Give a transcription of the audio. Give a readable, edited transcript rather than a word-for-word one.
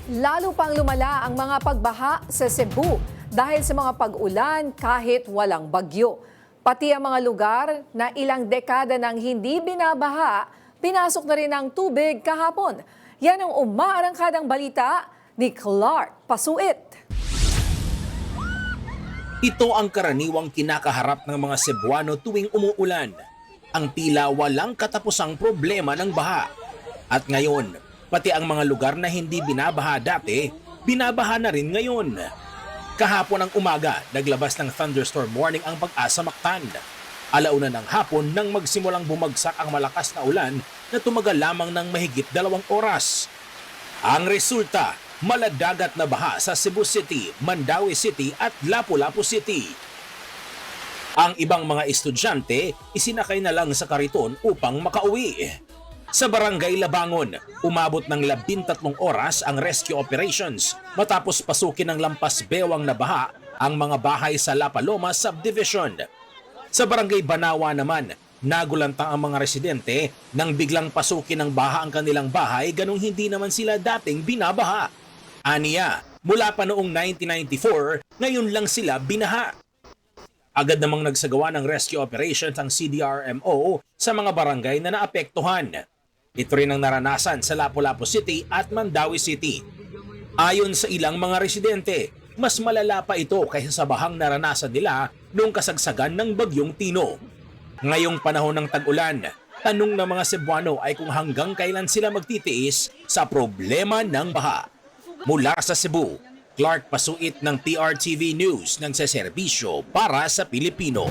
Lalo pang lumala ang mga pagbaha sa Cebu dahil sa mga pag-ulan kahit walang bagyo. Pati ang mga lugar na ilang dekada nang hindi binabaha, pinasok na rin ng tubig kahapon. Yan ang umaarangkadang balita ni Clark Pasuit. Ito ang karaniwang kinakaharap ng mga Cebuano tuwing umuulan. Ang tila walang katapusang problema ng baha. At ngayon, pati ang mga lugar na hindi binabaha dati, binabaha na rin ngayon. Kahapon ang umaga, naglabas ng thunderstorm warning ang Pag-asa Mactan. Alauna ng hapon nang magsimulang bumagsak ang malakas na ulan na tumagal lamang ng mahigit 2 oras. Ang resulta, maladagat na baha sa Cebu City, Mandaue City at Lapu-Lapu City. Ang ibang mga estudyante, isinakay na lang sa kariton upang makauwi. Sa Barangay Labangon, umabot ng 13 oras ang rescue operations matapos pasukin ng lampas bewang na baha ang mga bahay sa La Paloma Subdivision. Sa Barangay Banawa naman, nagulantang ang mga residente nang biglang pasukin ng baha ang kanilang bahay ganong hindi naman sila dating binabaha. Aniya, mula pa noong 1994, ngayon lang sila binaha. Agad namang nagsagawa ng rescue operations ang CDRMO sa mga barangay na naapektuhan. Ito rin ang naranasan sa Lapu-Lapu City at Mandaue City. Ayon sa ilang mga residente, mas malala pa ito kaysa sa bahang naranasan nila noong kasagsagan ng Bagyong Tino. Ngayong panahon ng tag-ulan, tanong ng mga Cebuano ay kung hanggang kailan sila magtitiis sa problema ng baha. Mula sa Cebu, Clark Pasuit ng PRTV News, nagseserbisyo para sa Pilipino.